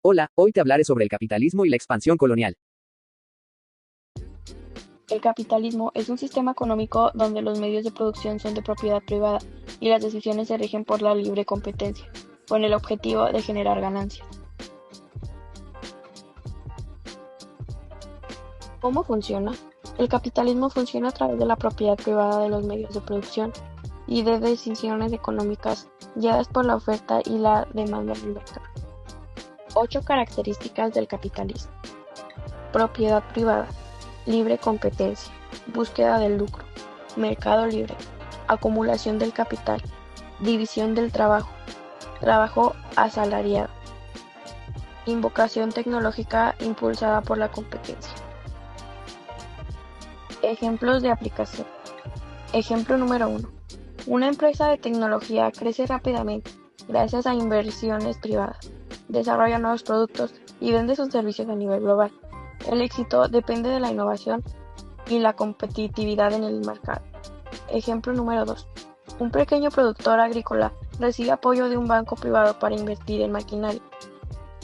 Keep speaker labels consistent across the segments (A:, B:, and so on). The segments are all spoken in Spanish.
A: Hola, hoy te hablaré sobre el capitalismo y la expansión colonial.
B: El capitalismo es un sistema económico donde los medios de producción son de propiedad privada y las decisiones se rigen por la libre competencia, con el objetivo de generar ganancias. ¿Cómo funciona? El capitalismo funciona a través de la propiedad privada de los medios de producción y de decisiones económicas guiadas por la oferta y la demanda del mercado. 8 características del capitalismo. Propiedad privada, libre competencia, búsqueda del lucro, mercado libre, acumulación del capital, división del trabajo, trabajo asalariado, invocación tecnológica impulsada por la competencia. Ejemplos de aplicación. Ejemplo número 1. Una empresa de tecnología crece rápidamente gracias a inversiones privadas, desarrolla nuevos productos y vende sus servicios a nivel global. El éxito depende de la innovación y la competitividad en el mercado. Ejemplo número 2. Un pequeño productor agrícola recibe apoyo de un banco privado para invertir en maquinaria.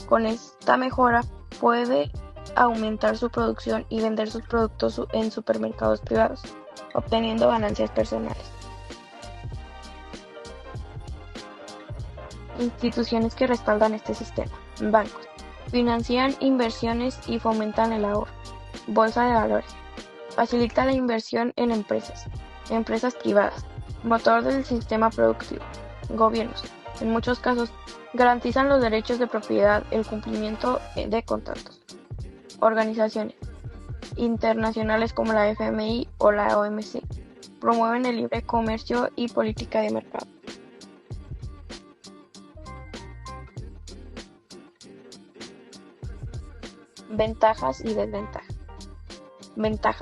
B: Con esta mejora puede aumentar su producción y vender sus productos en supermercados privados, obteniendo ganancias personales. Instituciones que respaldan este sistema. Bancos. Financian inversiones y fomentan el ahorro. Bolsa de valores. Facilita la inversión en empresas. Empresas privadas. Motor del sistema productivo. Gobiernos. En muchos casos, garantizan los derechos de propiedad, el cumplimiento de contratos. Organizaciones internacionales como la FMI o la OMC. Promueven el libre comercio y política de mercado. Ventajas y desventajas. Ventaja.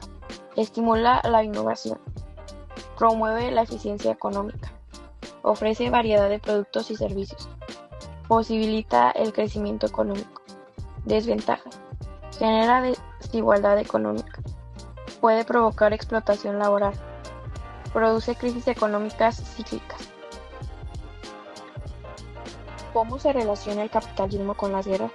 B: Estimula la innovación. Promueve la eficiencia económica. Ofrece variedad de productos y servicios. Posibilita el crecimiento económico. Desventaja. Genera desigualdad económica. Puede provocar explotación laboral. Produce crisis económicas cíclicas. ¿Cómo se relaciona el capitalismo con las guerras?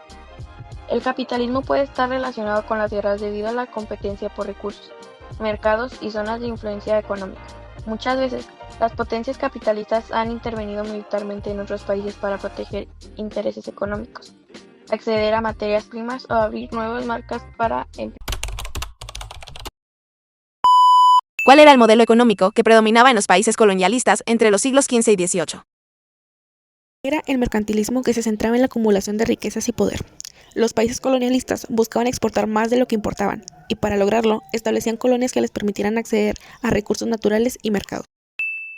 B: El capitalismo puede estar relacionado con las guerras debido a la competencia por recursos, mercados y zonas de influencia económica. Muchas veces, las potencias capitalistas han intervenido militarmente en otros países para proteger intereses económicos, acceder a materias primas o abrir nuevas marcas para empresas.
C: ¿Cuál era el modelo económico que predominaba en los países colonialistas entre los siglos XV y XVIII?
D: Era el mercantilismo que se centraba en la acumulación de riquezas y poder. Los países colonialistas buscaban exportar más de lo que importaban, y para lograrlo, establecían colonias que les permitieran acceder a recursos naturales y mercados.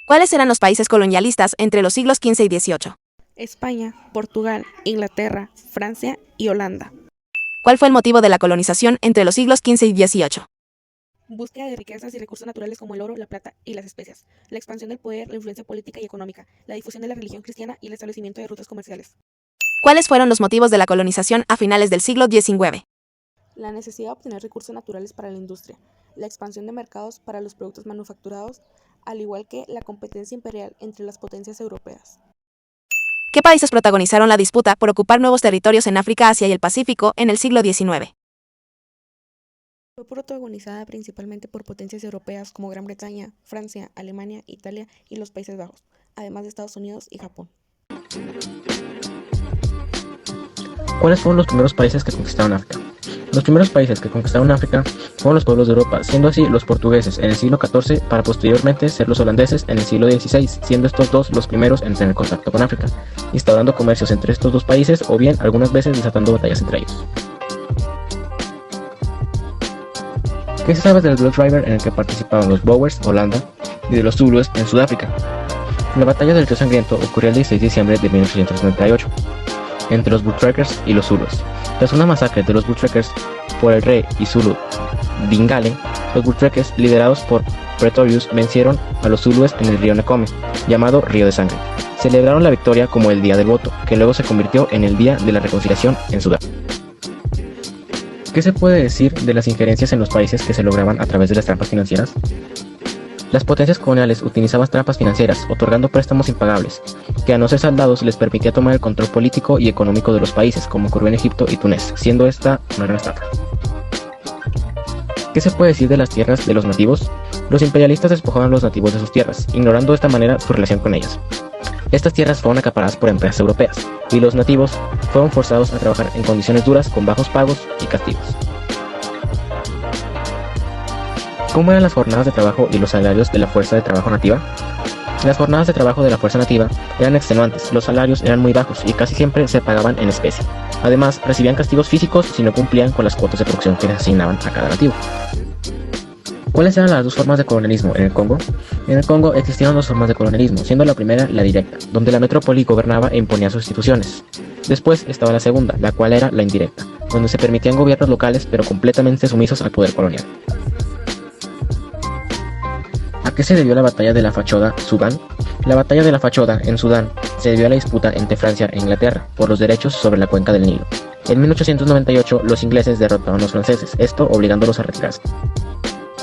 C: ¿Cuáles eran los países colonialistas entre los siglos XV y XVIII?
D: España, Portugal, Inglaterra, Francia y Holanda.
C: ¿Cuál fue el motivo de la colonización entre los siglos XV y XVIII?
D: Búsqueda de riquezas y recursos naturales como el oro, la plata y las especias, la expansión del poder, la influencia política y económica, la difusión de la religión cristiana y el establecimiento de rutas comerciales.
C: ¿Cuáles fueron los motivos de la colonización a finales del siglo XIX?
D: La necesidad de obtener recursos naturales para la industria, la expansión de mercados para los productos manufacturados, al igual que la competencia imperial entre las potencias europeas.
C: ¿Qué países protagonizaron la disputa por ocupar nuevos territorios en África, Asia y el Pacífico en el siglo XIX?
D: Fue protagonizada principalmente por potencias europeas como Gran Bretaña, Francia, Alemania, Italia y los Países Bajos, además de Estados Unidos y Japón.
E: ¿Cuáles fueron los primeros países que conquistaron África? Los primeros países que conquistaron África fueron los pueblos de Europa, siendo así los portugueses en el siglo XIV para posteriormente ser los holandeses en el siglo XVI, siendo estos dos los primeros en tener contacto con África, instaurando comercios entre estos dos países o bien algunas veces desatando batallas entre ellos. ¿Qué se sabe del Blood River en el que participaban los Boers, Holanda, y de los Zulúes en Sudáfrica? La batalla del Río Sangriento ocurrió el 16 de diciembre de 1878. Entre los Bushtrackers y los Zulúes. Tras una masacre de los Bushtrackers por el rey y Zulu Dingale, los Bushtrackers, liderados por Pretorius, vencieron a los Zulúes en el río Nekome, llamado Río de Sangre. Celebraron la victoria como el Día del Voto, que luego se convirtió en el Día de la Reconciliación en Sudáfrica. ¿Qué se puede decir de las injerencias en los países que se lograban a través de las trampas financieras? Las potencias coloniales utilizaban trampas financieras, otorgando préstamos impagables, que a no ser saldados les permitía tomar el control político y económico de los países, como ocurrió en Egipto y Túnez, siendo esta una gran estafa. ¿Qué se puede decir de las tierras de los nativos? Los imperialistas despojaban a los nativos de sus tierras, ignorando de esta manera su relación con ellas. Estas tierras fueron acaparadas por empresas europeas, y los nativos fueron forzados a trabajar en condiciones duras con bajos pagos y castigos. ¿Cómo eran las jornadas de trabajo y los salarios de la fuerza de trabajo nativa? Las jornadas de trabajo de la fuerza nativa eran extenuantes, los salarios eran muy bajos y casi siempre se pagaban en especie. Además, recibían castigos físicos si no cumplían con las cuotas de producción que les asignaban a cada nativo. ¿Cuáles eran las dos formas de colonialismo en el Congo? En el Congo existieron dos formas de colonialismo, siendo la primera la directa, donde la metrópoli gobernaba e imponía sus instituciones. Después estaba la segunda, la cual era la indirecta, donde se permitían gobiernos locales pero completamente sumisos al poder colonial. ¿A qué se debió la batalla de la Fachoda, Sudán? La batalla de la Fachoda, en Sudán, se debió a la disputa entre Francia e Inglaterra por los derechos sobre la cuenca del Nilo. En 1898, los ingleses derrotaron a los franceses, esto obligándolos a retirarse.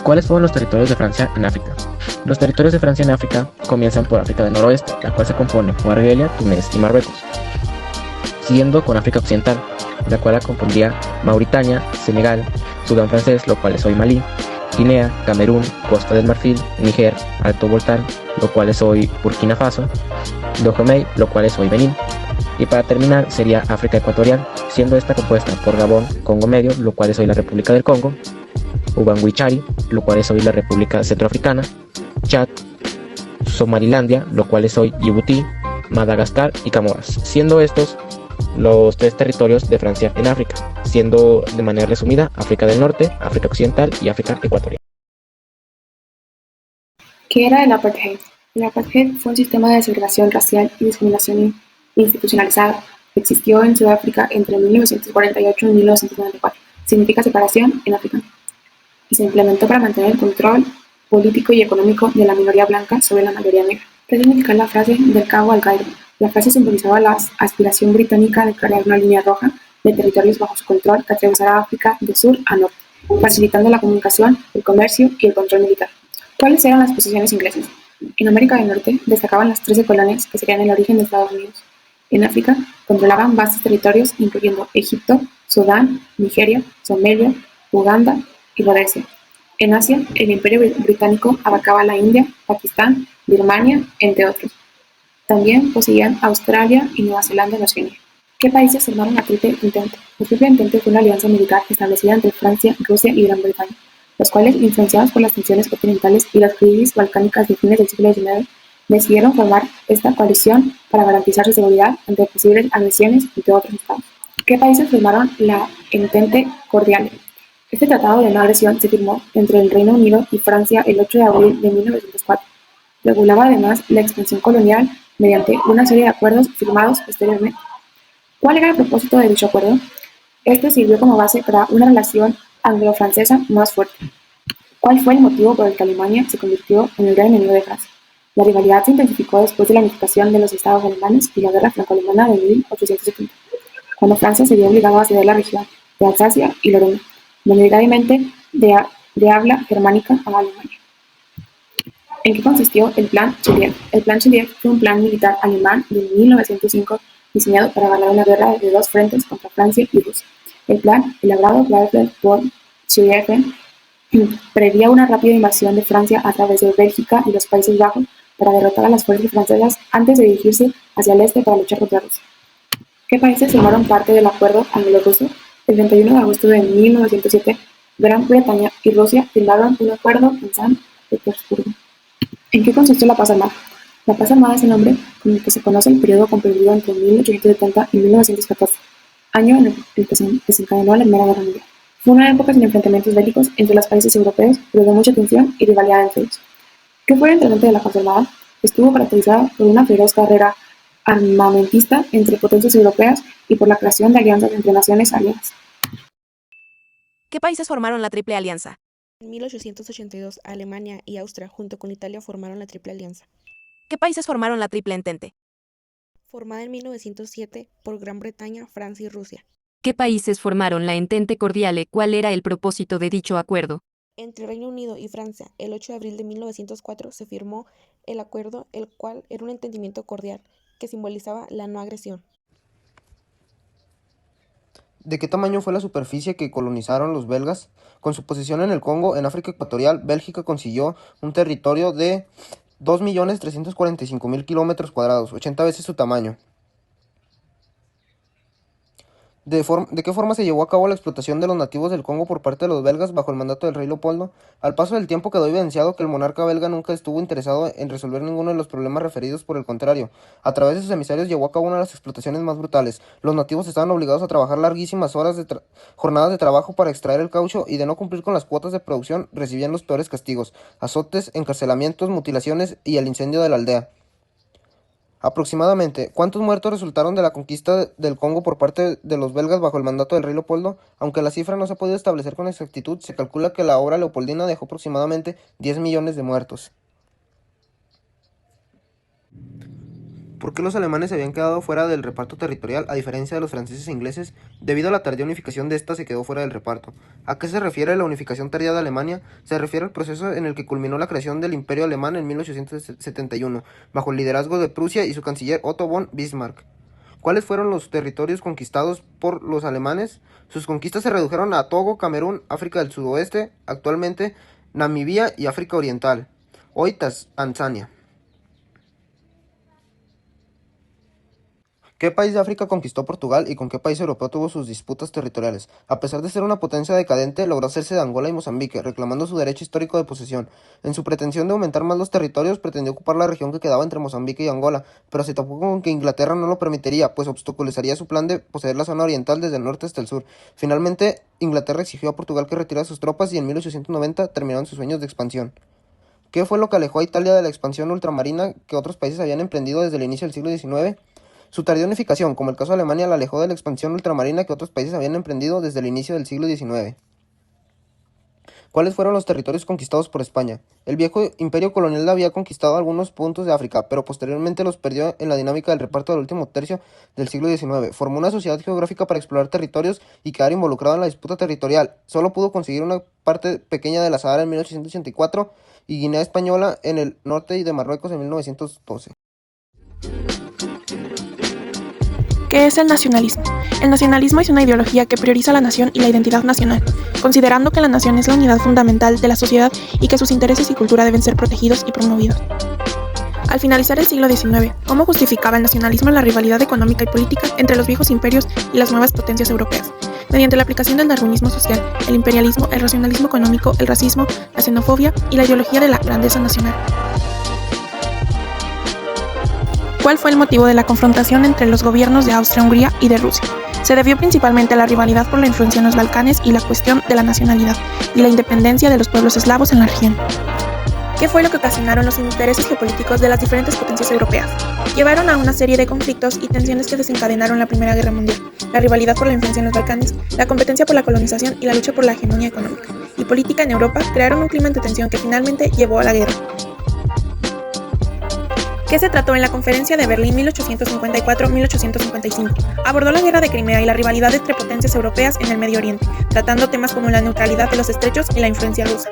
E: ¿Cuáles fueron los territorios de Francia en África? Los territorios de Francia en África comienzan por África del Noroeste, la cual se compone por Argelia, Túnez y Marruecos, siguiendo con África Occidental, la cual la compondría Mauritania, Senegal, Sudán francés, lo cual es hoy Malí, Guinea, Camerún, Costa del Marfil, Níger, Alto Voltán, lo cual es hoy Burkina Faso, Dahomey, lo cual es hoy Benín. Y para terminar sería África Ecuatorial, siendo esta compuesta por Gabón, Congo Medio, lo cual es hoy la República del Congo, Ubanguichari, lo cual es hoy la República Centroafricana, Chad, Somalilandia, lo cual es hoy Djibouti, Madagascar y Comoras, siendo estos los tres territorios de Francia en África, siendo de manera resumida África del Norte, África Occidental y África Ecuatorial.
F: ¿Qué era el apartheid? El apartheid fue un sistema de segregación racial y discriminación institucionalizada que existió en Sudáfrica entre 1948 y 1994. Significa separación en africano. Y se implementó para mantener el control político y económico de la minoría blanca sobre la mayoría negra. ¿Qué significa la frase del Cabo al Cairo? La frase simbolizaba la aspiración británica de crear una línea roja de territorios bajo su control que atravesara África de sur a norte, facilitando la comunicación, el comercio y el control militar. ¿Cuáles eran las posiciones inglesas? En América del Norte destacaban las 13 colonias que serían el origen de Estados Unidos. En África controlaban vastos territorios incluyendo Egipto, Sudán, Nigeria, Somalia, Uganda y Rodesia. En Asia, el Imperio Británico abarcaba la India, Pakistán, Birmania, entre otros. También poseían Australia y Nueva Zelanda en Oceanía. ¿Qué países formaron la Triple Entente? La Triple Entente fue una alianza militar establecida entre Francia, Rusia y Gran Bretaña, los cuales, influenciados por las tensiones continentales y las crisis balcánicas de fines del siglo XIX, decidieron formar esta coalición para garantizar su seguridad ante posibles agresiones de otros estados. ¿Qué países firmaron la Entente Cordiale? Este tratado de no agresión se firmó entre el Reino Unido y Francia el 8 de abril de 1904. Regulaba además la expansión colonial mediante una serie de acuerdos firmados posteriormente. ¿Cuál era el propósito de dicho acuerdo? Este sirvió como base para una relación anglo-francesa más fuerte. ¿Cuál fue el motivo por el que Alemania se convirtió en el gran enemigo de Francia? La rivalidad se intensificó después de la unificación de los estados alemanes y la guerra franco-alemana de 1870, cuando Francia se vio obligada a ceder la región de Alsacia y Lorena, mayoritariamente de habla germánica, a Alemania. ¿En qué consistió el Plan Chiliev? El Plan Chiliev fue un plan militar alemán de 1905 diseñado para ganar una guerra de dos frentes contra Francia y Rusia. El plan, elaborado por Chiliev, preveía una rápida invasión de Francia a través de Bélgica y los Países Bajos para derrotar a las fuerzas francesas antes de dirigirse hacia el este para luchar contra Rusia. ¿Qué países formaron parte del acuerdo anglo-ruso? El 31 de agosto de 1907, Gran Bretaña y Rusia firmaron un acuerdo en San Petersburgo. ¿En qué consistió la paz armada? La paz armada es el nombre con el que se conoce el periodo comprendido entre 1870 y 1914, año en el que se desencadenó la Primera Guerra Mundial. Fue una época sin enfrentamientos bélicos entre los países europeos, pero de mucha tensión y rivalidad entre ellos. ¿Qué fue el entrenamiento de la paz armada? Estuvo caracterizada por una feroz carrera armamentista entre potencias europeas y por la creación de alianzas entre naciones aliadas.
C: ¿Qué países formaron la Triple Alianza?
D: En 1882, Alemania y Austria, junto con Italia, formaron la Triple Alianza.
C: ¿Qué países formaron la Triple Entente?
D: Formada en 1907 por Gran Bretaña, Francia y Rusia.
G: ¿Qué países formaron la Entente Cordiale? ¿Cuál era el propósito de dicho acuerdo?
D: Entre Reino Unido y Francia, el 8 de abril de 1904 se firmó el acuerdo, el cual era un entendimiento cordial que simbolizaba la no agresión.
G: ¿De qué tamaño fue la superficie que colonizaron los belgas? Con su posición en el Congo, en África Ecuatorial, Bélgica consiguió un territorio de 2.345.000 kilómetros cuadrados, 80 veces su tamaño. ¿De qué forma se llevó a cabo la explotación de los nativos del Congo por parte de los belgas bajo el mandato del rey Leopoldo? Al paso del tiempo quedó evidenciado que el monarca belga nunca estuvo interesado en resolver ninguno de los problemas referidos, por el contrario, a través de sus emisarios llevó a cabo una de las explotaciones más brutales. Los nativos estaban obligados a trabajar larguísimas horas jornadas de trabajo para extraer el caucho y de no cumplir con las cuotas de producción recibían los peores castigos, azotes, encarcelamientos, mutilaciones y el incendio de la aldea. Aproximadamente, ¿cuántos muertos resultaron de la conquista del Congo por parte de los belgas bajo el mandato del rey Leopoldo? Aunque la cifra no se ha podido establecer con exactitud, se calcula que la obra leopoldina dejó aproximadamente 10 millones de muertos. ¿Por qué los alemanes se habían quedado fuera del reparto territorial, a diferencia de los franceses e ingleses? Debido a la tardía unificación de esta, se quedó fuera del reparto. ¿A qué se refiere la unificación tardía de Alemania? Se refiere al proceso en el que culminó la creación del Imperio Alemán en 1871, bajo el liderazgo de Prusia y su canciller Otto von Bismarck. ¿Cuáles fueron los territorios conquistados por los alemanes? Sus conquistas se redujeron a Togo, Camerún, África del Sudoeste, actualmente Namibia y África Oriental, hoy Tanzania. ¿Qué país de África conquistó Portugal y con qué país europeo tuvo sus disputas territoriales? A pesar de ser una potencia decadente, logró hacerse de Angola y Mozambique, reclamando su derecho histórico de posesión. En su pretensión de aumentar más los territorios, pretendió ocupar la región que quedaba entre Mozambique y Angola, pero se topó con que Inglaterra no lo permitiría, pues obstaculizaría su plan de poseer la zona oriental desde el norte hasta el sur. Finalmente, Inglaterra exigió a Portugal que retirara sus tropas y en 1890 terminaron sus sueños de expansión. ¿Qué fue lo que alejó a Italia de la expansión ultramarina que otros países habían emprendido desde el inicio del siglo XIX? Su tardía unificación, como el caso de Alemania, la alejó de la expansión ultramarina que otros países habían emprendido desde el inicio del siglo XIX. ¿Cuáles fueron los territorios conquistados por España? El viejo imperio colonial había conquistado algunos puntos de África, pero posteriormente los perdió en la dinámica del reparto del último tercio del siglo XIX. Formó una sociedad geográfica para explorar territorios y quedar involucrado en la disputa territorial. Solo pudo conseguir una parte pequeña de la Sahara en 1884 y Guinea Española en el norte y de Marruecos en 1912.
D: ¿Qué es el nacionalismo? El nacionalismo es una ideología que prioriza la nación y la identidad nacional, considerando que la nación es la unidad fundamental de la sociedad y que sus intereses y cultura deben ser protegidos y promovidos. Al finalizar el siglo XIX, ¿cómo justificaba el nacionalismo la rivalidad económica y política entre los viejos imperios y las nuevas potencias europeas? Mediante la aplicación del darwinismo social, el imperialismo, el racionalismo económico, el racismo, la xenofobia y la ideología de la grandeza nacional. ¿Cuál fue el motivo de la confrontación entre los gobiernos de Austria-Hungría y de Rusia? Se debió principalmente a la rivalidad por la influencia en los Balcanes y la cuestión de la nacionalidad y la independencia de los pueblos eslavos en la región. ¿Qué fue lo que ocasionaron los intereses geopolíticos de las diferentes potencias europeas? Llevaron a una serie de conflictos y tensiones que desencadenaron la Primera Guerra Mundial, la rivalidad por la influencia en los Balcanes, la competencia por la colonización y la lucha por la hegemonía económica y política en Europa crearon un clima de tensión que finalmente llevó a la guerra. ¿Qué se trató en la Conferencia de Berlín 1854-1855? Abordó la guerra de Crimea y la rivalidad entre potencias europeas en el Medio Oriente, tratando temas como la neutralidad de los estrechos y la influencia rusa.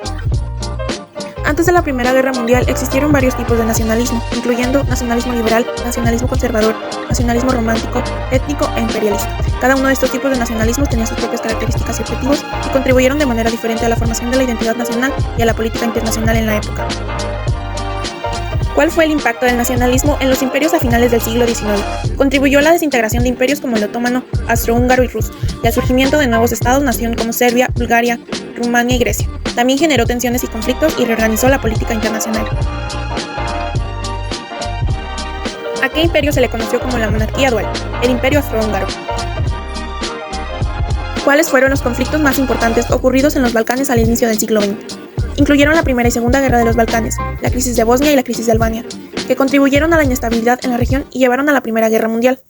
D: Antes de la Primera Guerra Mundial existieron varios tipos de nacionalismo, incluyendo nacionalismo liberal, nacionalismo conservador, nacionalismo romántico, étnico e imperialista. Cada uno de estos tipos de nacionalismos tenía sus propias características y objetivos y contribuyeron de manera diferente a la formación de la identidad nacional y a la política internacional en la época. ¿Cuál fue el impacto del nacionalismo en los imperios a finales del siglo XIX? Contribuyó a la desintegración de imperios como el otomano, austrohúngaro y ruso, y al surgimiento de nuevos estados-nación como Serbia, Bulgaria, Rumania y Grecia. También generó tensiones y conflictos y reorganizó la política internacional. ¿A qué imperio se le conoció como la monarquía dual? El imperio austrohúngaro. ¿Cuáles fueron los conflictos más importantes ocurridos en los Balcanes al inicio del siglo XX? Incluyeron la Primera y Segunda Guerra de los Balcanes, la crisis de Bosnia y la crisis de Albania, que contribuyeron a la inestabilidad en la región y llevaron a la Primera Guerra Mundial.